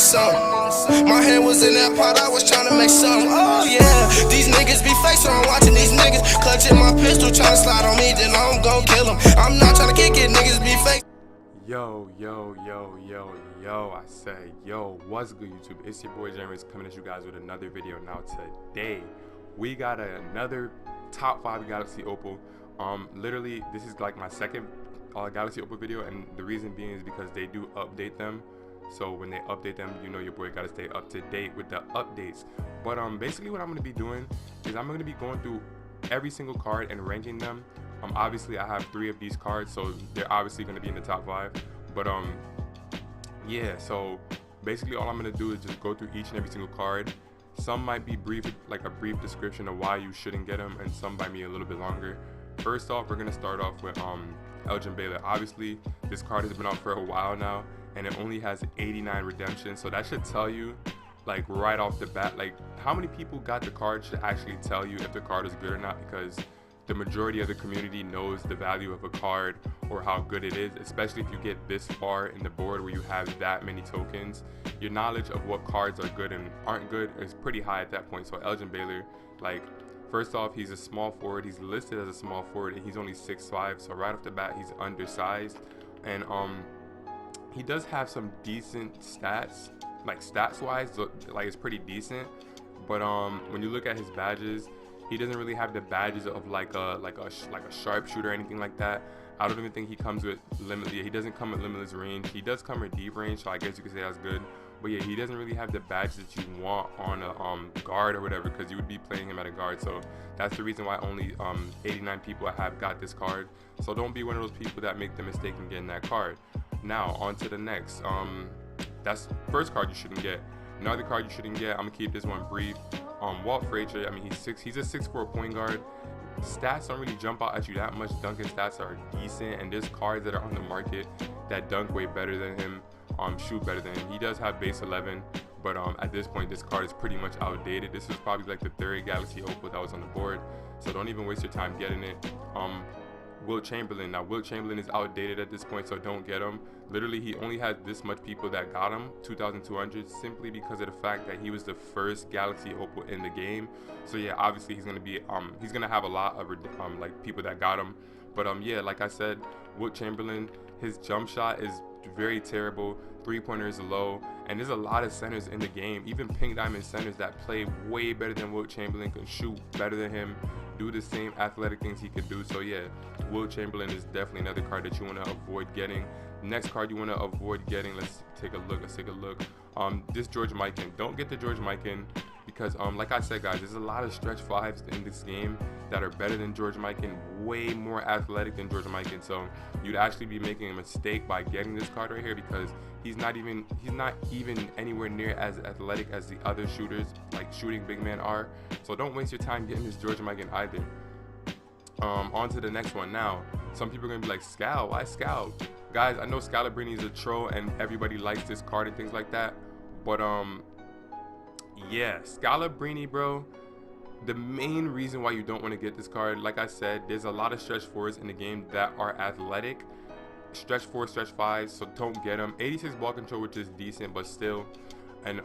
something. My hand was in that pot, I was trying to make something. Oh yeah, these niggas be fake, so I'm watching these niggas clutching my pistol, trying to slide on me, then I'm gon' kill them. I'm not trying to kick it, niggas be fake. Yo, I say, yo, what's good, YouTube? It's your boy James coming at you guys with another video. Now today, we got another top 5 Galaxy Opal. Literally, this is like my second Galaxy Opal video, and the reason being is because they do update them. So when they update them, you know your boy gotta stay up to date with the updates. But basically what I'm gonna be doing is I'm gonna be going through every single card and ranking them. Obviously I have 3 of these cards, so they're obviously gonna be in the top 5. But yeah, so basically all I'm gonna do is just go through each and every single card. Some might be brief, like a brief description of why you shouldn't get them, and some might be a little bit longer. First off, we're gonna start off with Elgin Baylor. Obviously this card has been out for a while now, and it only has 89 redemptions, so that should tell you, like, right off the bat, like, how many people got the card should actually tell you if the card is good or not, because the majority of the community knows the value of a card or how good it is, especially if you get this far in the board where you have that many tokens. Your knowledge of what cards are good and aren't good is pretty high at that point. So Elgin Baylor, like, first off, he's a small forward. He's listed as a small forward, and he's only 6'5", so right off the bat he's undersized. And he does have some decent stats, like stats wise, like it's pretty decent. But when you look at his badges, he doesn't really have the badges of like a sharpshooter or anything like that. I don't even think he comes with limitless. He doesn't come with limitless range. He does come with deep range, so I guess you could say that's good. But yeah, he doesn't really have the badge that you want on a guard or whatever, because you would be playing him at a guard. So that's the reason why only 89 people have got this card. So don't be one of those people that make the mistake in getting that card. Now on to the next. That's the first card you shouldn't get. Another card you shouldn't get, I'm gonna keep this one brief. Walt Frazier, I mean, he's a 6'4" point guard. Stats don't really jump out at you that much. Dunking stats are decent, and there's cards that are on the market that dunk way better than him, shoot better than him. He does have base 11, but at this point this card is pretty much outdated. This is probably like the 3rd Galaxy Opal that was on the board, so don't even waste your time getting it. Walt Chamberlain. Now Walt Chamberlain is outdated at this point, so don't get him. Literally, he only had this much people that got him, 2,200, simply because of the fact that he was the first Galaxy Opal in the game. So yeah, obviously he's gonna have a lot of like people that got him. But yeah, like I said, Walt Chamberlain, his jump shot is very terrible. 3-pointer is low, and there's a lot of centers in the game, even pink diamond centers, that play way better than Walt Chamberlain, can shoot better than him, do the same athletic things he can do. So yeah, Walt Chamberlain is definitely another card that you want to avoid getting. Next card you want to avoid getting, let's take a look. This George Mikan. Don't get the George Mikan, because like I said, guys, there's a lot of stretch 5s in this game that are better than George Mikan, way more athletic than George Mikan. So you'd actually be making a mistake by getting this card right here, because he's not even anywhere near as athletic as the other shooters, like shooting big men, are. So don't waste your time getting this George Mikan either. On to the next one. Now some people are gonna be like, Scal, why Scal? Guys, I know Scalabrine is a troll and everybody likes this card and things like that, but yeah, Scalabrine, bro, the main reason why you don't want to get this card, like I said, there's a lot of stretch 4s in the game that are athletic, stretch 4, stretch 5s, so don't get them. 86 ball control, which is decent, but still. And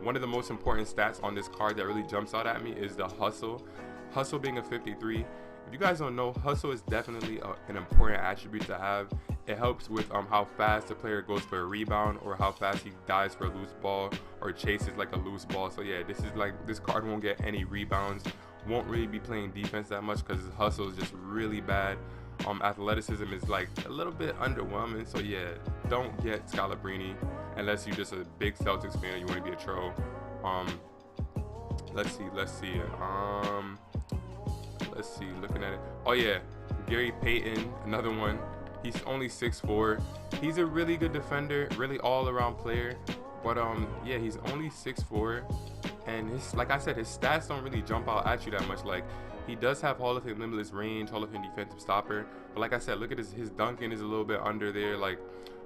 one of the most important stats on this card that really jumps out at me is the hustle being a 53. If you guys don't know, hustle is definitely an important attribute to have. It helps with how fast the player goes for a rebound, or how fast he dives for a loose ball or chases like a loose ball. So yeah, this card won't get any rebounds, won't really be playing defense that much, because his hustle is just really bad. Athleticism is like a little bit underwhelming. So yeah, don't get Scalabrine unless you're just a big Celtics fan and you want to be a troll. Let's see, looking at it. Oh yeah, Payton, another one. He's only 6'4". He's a really good defender, really all-around player. But yeah, he's only 6'4", and like I said, his stats don't really jump out at you that much. Like, he does have Hall of Fame limitless range, Hall of Fame defensive stopper. But like I said, look at his dunking is a little bit under there. Like,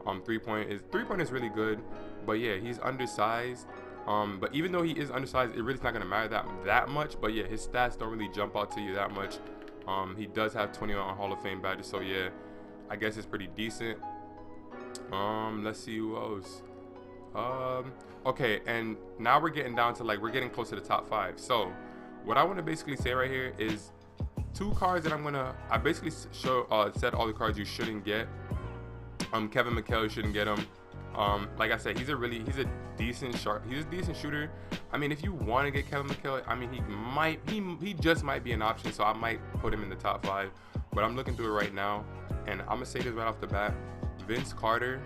3-point is really good. But yeah, he's undersized. But even though he is undersized, it really's not gonna matter that much. But yeah, his stats don't really jump out to you that much. He does have 21 Hall of Fame badges, so yeah, I guess it's pretty decent. Let's see who else. Okay, and now we're getting down to like, we're getting close to the top 5. So what I want to basically say right here is 2 cards that I basically said all the cards you shouldn't get. Kevin McHale, you shouldn't get him. Like I said, he's a decent shooter. I mean, if you want to get Kevin McHale, I mean, he just might be an option, so I might put him in the top 5. But I'm looking through it right now, and I'm gonna say this right off the bat: Vince Carter,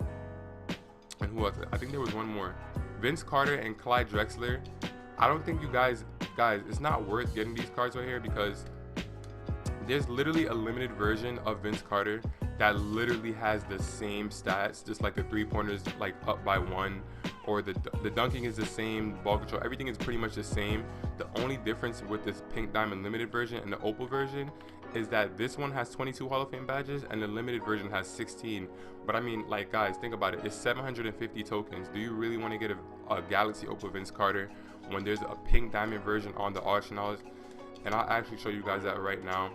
and who else? I think there was one more. Vince Carter and Clyde Drexler. I don't think you guys, it's not worth getting these cards right here, because there's literally a limited version of Vince Carter that literally has the same stats, just like the 3-pointers like up by 1, or the dunking is the same, ball control, everything is pretty much the same. The only difference with this Pink Diamond limited version and the Opal version is that this one has 22 Hall of Fame badges and the limited version has 16. But I mean, like, guys, think about it. It's 750 tokens. Do you really want to get a Galaxy Opal Vince Carter when there's a Pink Diamond version on the auction house? And I'll actually show you guys that right now.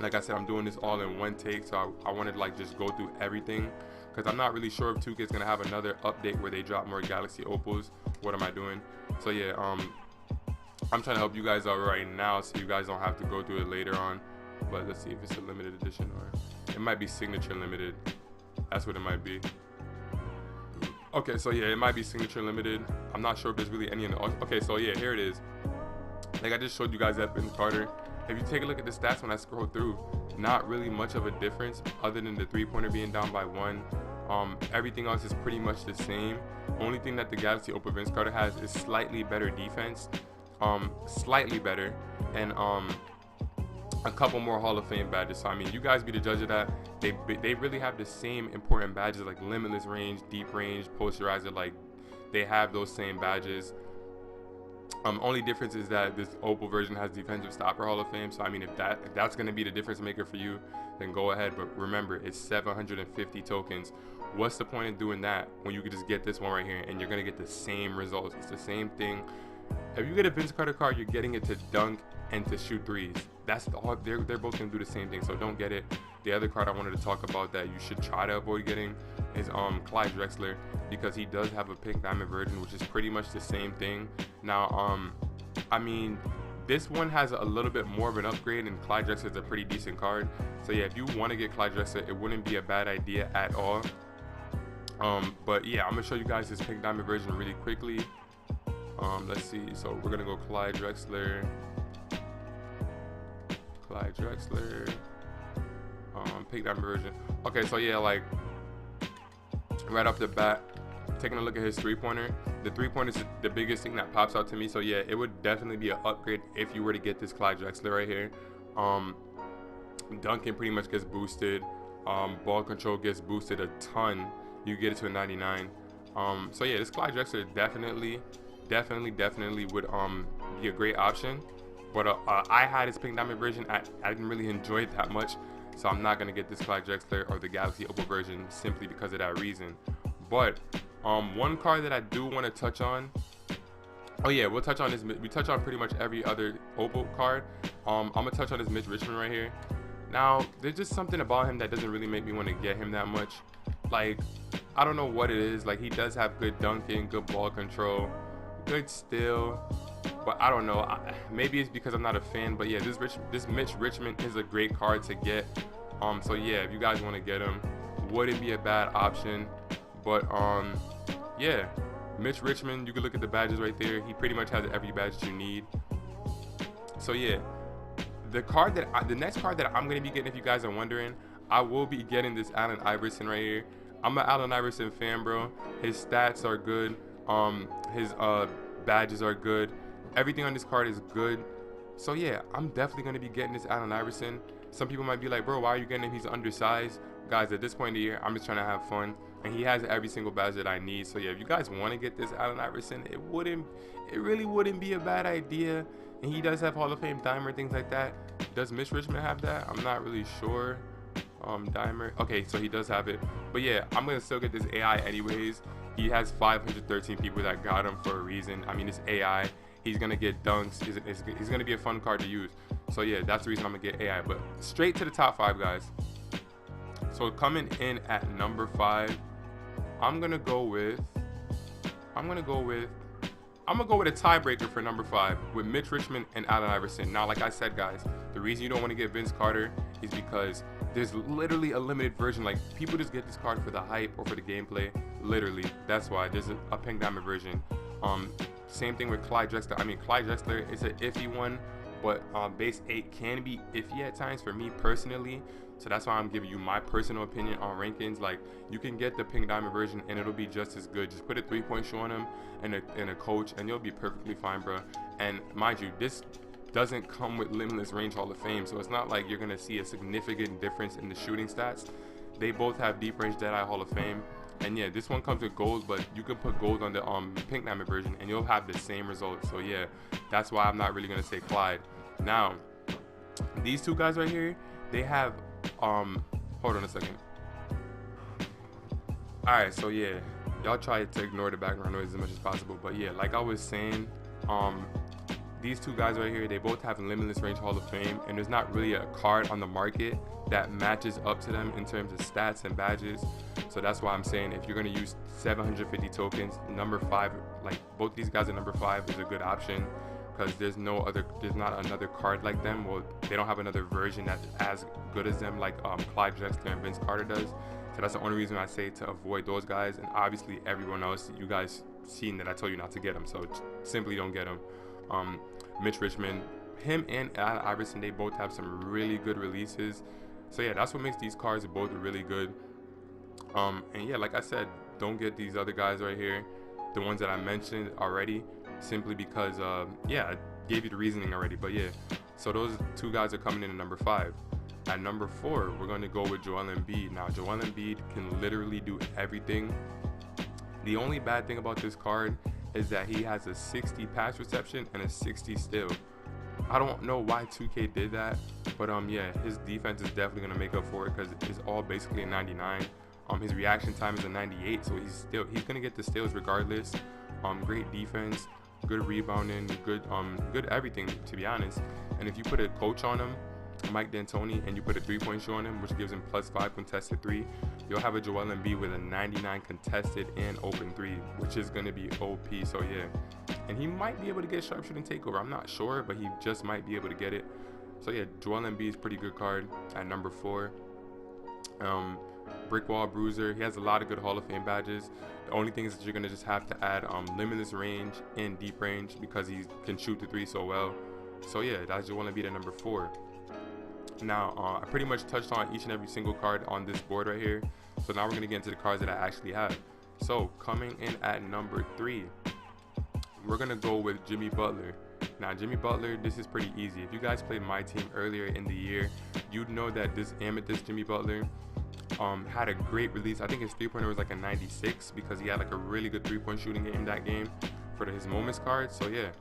Like I said, I'm doing this all in one take, so I wanted to like just go through everything, because I'm not really sure if 2K is gonna have another update where they drop more Galaxy Opals. What am I doing? So yeah, I'm trying to help you guys out right now, so you guys don't have to go through it later on. But let's see if it's a limited edition, or it might be signature limited. That's what it might be. Okay, so yeah, it might be signature limited. I'm not sure if there's really any in the auction. Okay, so yeah, here it is. Like I just showed you guys that Vince Carter. If you take a look at the stats when I scroll through, not really much of a difference other than the 3-pointer being down by 1. Everything else is pretty much the same. Only thing that the Galaxy Opal Vince Carter has is slightly better defense, slightly better, and a couple more Hall of Fame badges. So I mean, you guys be the judge of that. They really have the same important badges, like limitless range, deep range, posterizer. Like, they have those same badges. Only difference is that this Opal version has defensive stopper Hall of Fame. So I mean, if that's going to be the difference maker for you, then go ahead. But remember, it's 750 tokens. What's the point of doing that when you could just get this one right here and you're going to get the same results? It's the same thing. If you get a Vince Carter card, you're getting it to dunk and to shoot threes. That's all. They're both going to do the same thing, so don't get it. The other card I wanted to talk about that you should try to avoid getting is Clyde Drexler, because he does have a Pink Diamond version, which is pretty much the same thing. Now, I mean, this one has a little bit more of an upgrade, and Clyde Drexler is a pretty decent card. So yeah, if you want to get Clyde Drexler, it wouldn't be a bad idea at all. But yeah, I'm gonna show you guys this Pink Diamond version really quickly. Let's see. So we're gonna go Clyde Drexler. Pink Diamond version. Okay, so yeah, like right off the bat, taking a look at his 3-pointer, the 3-pointer is the biggest thing that pops out to me. So yeah, it would definitely be an upgrade if you were to get this Clyde Drexler right here. Dunking pretty much gets boosted. Ball control gets boosted a ton. You get it to a 99. So yeah, this Clyde Drexler definitely would be a great option. But I had his Pink Diamond version. I didn't really enjoy it that much, so I'm not gonna get this Clyde Drexler or the Galaxy Opal version simply because of that reason. But one card that I do want to touch on. Oh yeah, we'll touch on this. We touch on pretty much every other Opal card. I'm gonna touch on this Mitchrichman right here. Now, there's just something about him that doesn't really make me want to get him that much. Like, I don't know what it is. Like, he does have good dunking, good ball control, good steal, but I don't know. Maybe it's because I'm not a fan. But yeah, this Mitchrichman is a great card to get. So yeah, if you guys want to get him, wouldn't be a bad option. But yeah, Mitchrichman, you can look at the badges right there. He pretty much has every badge you need. So yeah, the next card that I'm gonna be getting, if you guys are wondering, I will be getting this Allen Iverson right here. I'm an Allen Iverson fan, bro. His stats are good. His badges are good. Everything on this card is good. So yeah, I'm definitely gonna be getting this Allen Iverson. Some people might be like, bro, why are you getting him? He's undersized. Guys, at this point in the year, I'm just trying to have fun, and he has every single badge that I need. So yeah, if you guys want to get this Allen Iverson, it really wouldn't be a bad idea. And he does have Hall of Fame Dimer, things like that. Does Mitchrichman have that? I'm not really sure. Dimer. Okay, so he does have it. But yeah, I'm gonna still get this AI anyways. He has 513 people that got him for a reason. I mean, it's AI. He's gonna get dunks. He's gonna be a fun card to use. So yeah, that's the reason I'm gonna get AI. But straight to the top 5, guys. So coming in at number 5, I'm gonna go with I'm gonna go with a tiebreaker for number 5 with Mitchrichman and Allen Iverson. Now, like I said, guys, the reason you don't want to get Vince Carter is because there's literally a limited version. Like, people just get this card for the hype or for the gameplay. Literally, that's why there's a pink diamond version. Same thing with Clyde Drexler. I mean, Clyde Drexler is an iffy one, but base 8 can be iffy at times for me personally. So that's why I'm giving you my personal opinion on rankings. Like, you can get the pink diamond version and it'll be just as good. Just put a 3-point shoe on him and a coach and you'll be perfectly fine, bro. And mind you, this doesn't come with Limitless Range Hall of Fame, so it's not like you're gonna see a significant difference in the shooting stats. They both have Deep Range Deadeye Hall of Fame. And yeah, this one comes with gold, but you can put gold on the pink diamond version and you'll have the same results. So yeah, that's why I'm not really gonna say Clyde. Now, these two guys right here, they have hold on a second. Alright, so yeah, y'all try to ignore the background noise as much as possible. But yeah, like I was saying, these two guys right here, they both have Limitless Range Hall of Fame, and there's not really a card on the market that matches up to them in terms of stats and badges. So that's why I'm saying if you're going to use 750 tokens, number 5, like both these guys at number 5 is a good option, because there's not another card like them. Well, they don't have another version that's as good as them, like Clyde Drexler and Vince Carter does. So that's the only reason I say to avoid those guys. And obviously everyone else, you guys seen that I told you not to get them, so simply don't get them. Mitchrichman, him and Allen Iverson, they both have some really good releases. So yeah, that's what makes these cards both really good. And yeah, like I said, don't get these other guys right here, the ones that I mentioned already, simply because yeah, I gave you the reasoning already. But yeah, so those two guys are coming in at number 5. At number 4, we're going to go with Joel Embiid. Now, Joel Embiid can literally do everything. The only bad thing about this card is that he has a 60 pass reception and a 60 steal. I don't know why 2K did that, but yeah, his defense is definitely going to make up for it because it's all basically a 99. His reaction time is a 98, so he's going to get the steals regardless. Great defense, good rebounding, good everything, to be honest. And if you put a coach on him, Mike D'Antoni, and you put a 3-point shoe on him, which gives him +5 contested 3, you'll have a Joel Embiid with a 99 contested and open 3, which is going to be OP. So yeah, and he might be able to get sharpshooting takeover. I'm not sure, but he just might be able to get it. So yeah, Joel Embiid is a pretty good card at number 4. Brick Wall Bruiser, he has a lot of good Hall of Fame badges. The only thing is that you're going to just have to add Limitless Range and Deep Range because he can shoot the 3 so well. So yeah, that's Joel Embiid at number 4. Now, I pretty much touched on each and every single card on this board right here. So now we're going to get into the cards that I actually have. So coming in at number 3, we're going to go with Jimmy Butler. Now, Jimmy Butler, this is pretty easy. If you guys played my team earlier in the year, you'd know that this Amethyst Jimmy Butler had a great release. I think his 3-pointer was like a 96 because he had like a really good 3-point shooting game that game for his Moments card. So yeah,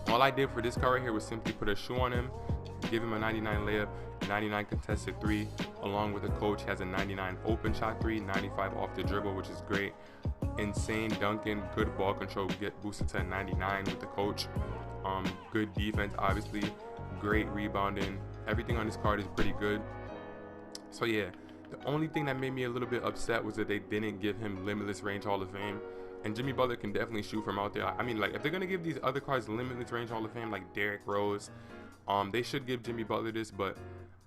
all I did for this card right here was simply put a shoe on him, give him a 99 layup, 99 contested 3, along with a coach. He has a 99 open shot 3, 95 off the dribble, which is great. Insane dunking, good ball control, get boosted to a 99 with the coach. Good defense, obviously, great rebounding. Everything on this card is pretty good. So yeah, the only thing that made me a little bit upset was that they didn't give him Limitless Range Hall of Fame. And Jimmy Butler can definitely shoot from out there. I mean, like, if they're gonna give these other cards Limitless Range Hall of Fame, like Derrick Rose, they should give Jimmy Butler this, but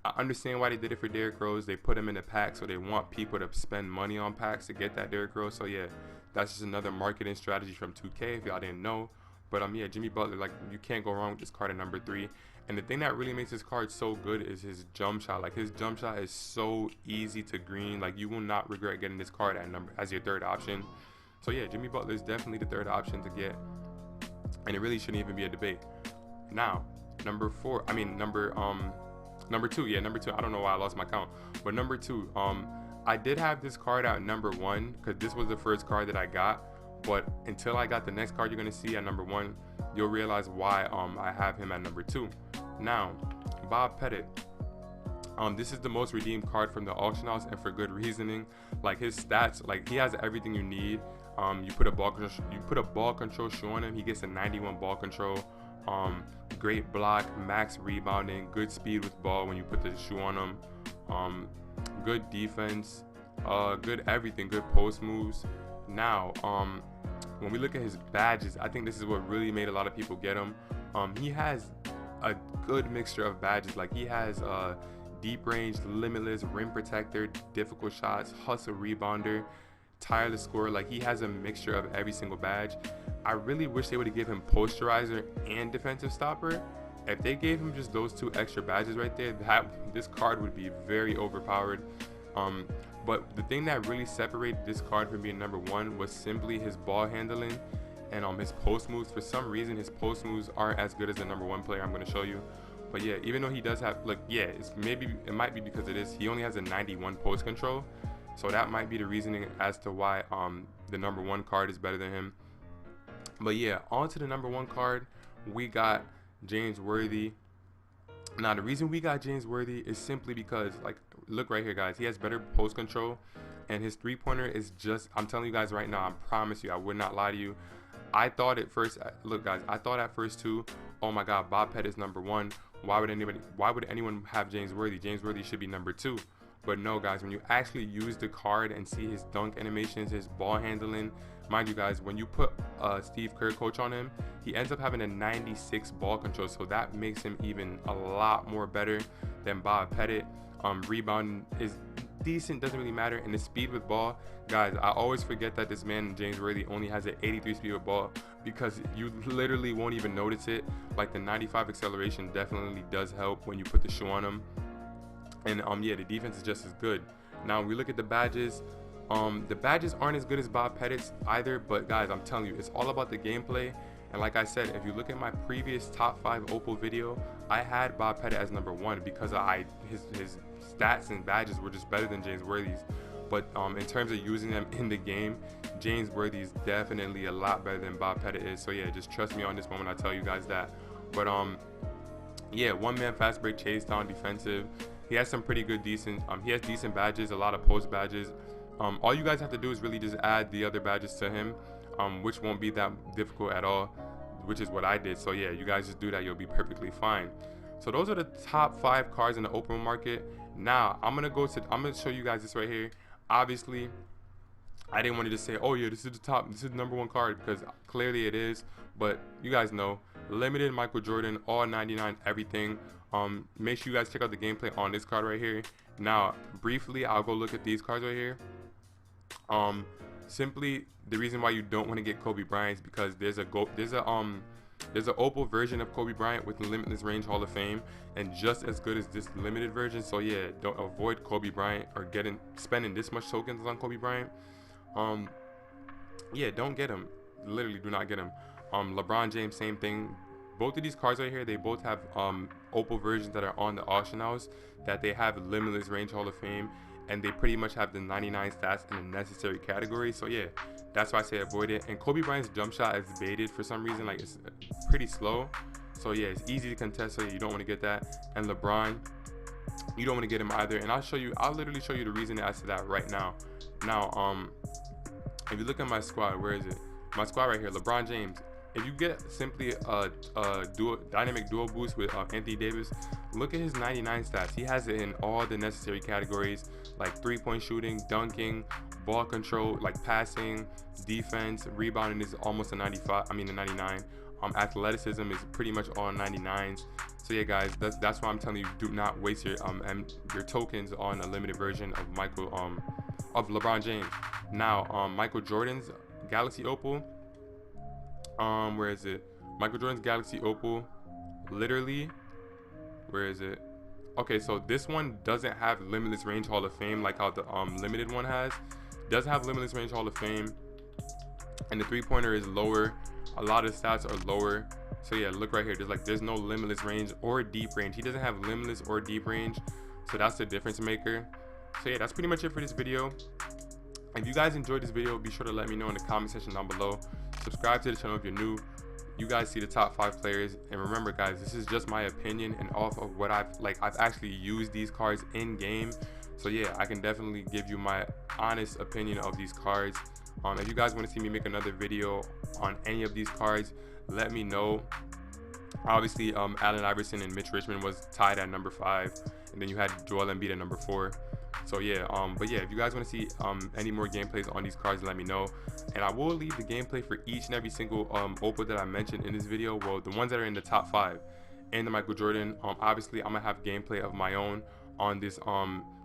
I understand why they did it for Derrick Rose. They put him in a pack, so they want people to spend money on packs to get that Derrick Rose. So yeah, that's just another marketing strategy from 2K if y'all didn't know. But yeah, Jimmy Butler, like, you can't go wrong with this card at number 3. And the thing that really makes this card so good is his jump shot. Like, his jump shot is so easy to green. Like, you will not regret getting this card as your 3rd option. So yeah, Jimmy Butler is definitely the 3rd option to get, and it really shouldn't even be a debate. Now, number 2. Yeah, number 2. I don't know why I lost my count, but number 2. I did have this card at number 1 because this was the first card that I got. But until I got the next card you're gonna see at number 1, you'll realize why I have him at number 2. Now, Bob Pettit. This is the most redeemed card from the auction house, and for good reasoning. Like, his stats, like, he has everything you need. You put a ball control shoe on him, he gets a 91 ball control. Great block, max rebounding, good speed with ball when you put the shoe on him. Good defense, good everything, good post moves. Now, when we look at his badges, I think this is what really made a lot of people get him. He has a good mixture of badges. Like he has deep range, limitless, rim protector, difficult shots, hustle rebounder, tireless scorer. Like he has a mixture of every single badge. I really wish they would have given him posterizer and defensive stopper. If they gave him just those 2 extra badges right there, this card would be very overpowered. But the thing that really separated this card from being number 1 was simply his ball handling and his post moves. For some reason, his post moves aren't as good as the number 1 player I'm going to show you. But yeah, even though he does have, like, yeah, it might be because he only has a 91 post control. So that might be the reasoning as to why the number 1 card is better than him. But yeah, on to the number 1 card, we got James Worthy. Now the reason we got James Worthy is simply because, like, look right here, guys, he has better post control, and his 3-pointer is just, I'm telling you guys right now, I promise you, I would not lie to you, I thought at first, look guys, I thought at first too, oh my god, Bob Pettit is number 1, why would anyone have James Worthy? James Worthy should be number 2. But no guys, when you actually use the card and see his dunk animations, his ball handling, mind you guys, when you put Steve Kerr coach on him, he ends up having a 96 ball control, so that makes him even a lot more better than Bob Pettit. Rebounding is decent, doesn't really matter, and the speed with ball, guys, I always forget that this man James Worthy only has an 83 speed with ball, because you literally won't even notice it. Like the 95 acceleration definitely does help when you put the shoe on him, and yeah, the defense is just as good. Now when we look at the badges, the badges aren't as good as Bob Pettit's either, but guys, I'm telling you, it's all about the gameplay. And like I said, if you look at my previous top 5 Opal video, I had Bob Pettit as number 1 because his stats and badges were just better than James Worthy's. But in terms of using them in the game, James Worthy is definitely a lot better than Bob Pettit is. So yeah, just trust me on this one when I tell you guys that. But yeah, 1-man fast break, chase down, defensive. He has some pretty good, he has decent badges, a lot of post badges. All you guys have to do is really just add the other badges to him, which won't be that difficult at all, which is what I did. So yeah, you guys just do that, you'll be perfectly fine. So those are the top 5 cards in the open market. Now I'm gonna show you guys this right here. Obviously, I didn't want to just say, oh yeah, this is the number 1 card, because clearly it is. But you guys know, limited Michael Jordan, all 99, everything. Make sure you guys check out the gameplay on this card right here. Now, briefly, I'll go look at these cards right here. Simply, the reason why you don't want to get Kobe Bryant is because there's an Opal version of Kobe Bryant with limitless range Hall of Fame, and just as good as this limited version. So yeah, don't avoid Kobe Bryant or spending this much tokens on Kobe Bryant. Yeah, don't get him. Literally, do not get him. LeBron James, same thing. Both of these cards right here, they both have Opal versions that are on the auction house that they have limitless range Hall of Fame, and they pretty much have the 99 stats in the necessary category. So yeah, that's why I say avoid it. And Kobe Bryant's jump shot is baited for some reason, like it's pretty slow. So yeah, it's easy to contest, so yeah, you don't want to get that. And LeBron, you don't want to get him either. And I'll literally show you the reason as to that right now. Now, if you look at my squad, where is it? My squad right here, LeBron James. If you get simply a dynamic dual boost with Anthony Davis, look at his 99 stats. He has it in all the necessary categories, like 3-point shooting, dunking, ball control, like passing, defense, rebounding is almost a 99. Athleticism is pretty much all 99s. So yeah, guys, that's why I'm telling you, do not waste your tokens on a limited version of LeBron James. Now, Michael Jordan's Galaxy Opal. Where is it? Michael Jordan's Galaxy Opal, literally, where is it? Okay, so this one doesn't have limitless range Hall of Fame like how the limited one has. It does have limitless range Hall of Fame, and the 3-pointer is lower. A lot of stats are lower. So yeah, look right here, there's no limitless range or deep range. He doesn't have limitless or deep range, so that's the difference maker. So yeah, that's pretty much it for this video. If you guys enjoyed this video, be sure to let me know in the comment section down below. Subscribe to the channel if you're new. You guys see the top 5 players, and remember guys, this is just my opinion and off of what I've actually used these cards in game. So yeah, I can definitely give you my honest opinion of these cards. If you guys want to see me make another video on any of these cards, let me know. Obviously, Allen Iverson and Mitch Richmond was tied at number 5, and then you had Joel Embiid at number 4. So yeah, but yeah, if you guys want to see any more gameplays on these cards, let me know, and I will leave the gameplay for each and every single Opal that I mentioned in this video. Well, the ones that are in the top 5 and the Michael Jordan. Obviously I'm gonna have gameplay of my own on this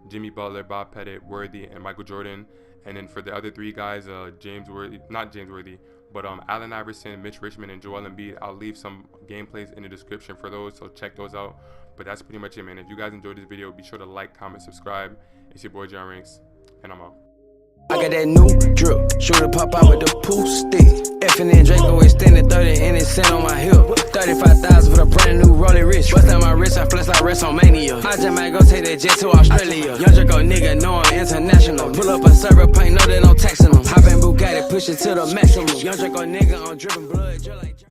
Jimmy Butler, Bob Pettit, Worthy, and Michael Jordan. And then for the other 3 guys, not James Worthy, but Allen Iverson, Mitch Richmond, and Joel Embiid, I'll leave some gameplays in the description for those, so check those out. But that's pretty much it, man. If you guys enjoyed this video, be sure to like, comment, subscribe. It's your boy John Ranks, and I'm out. I got that new drip, shooter pop out with the pool stick. Effin' and Draco extended 30 and it's set on my hip. 35,000 for the brand new rolling wrist. Bust out my wrist, I flex like WrestleMania. I just might go take that jet to Australia. Young Draco nigga, know I'm international. Pull up a server paint, know that I'm taxing them. Hop in Bugatti, push it to the maximum. Young Draco nigga, I'm dripping blood, just like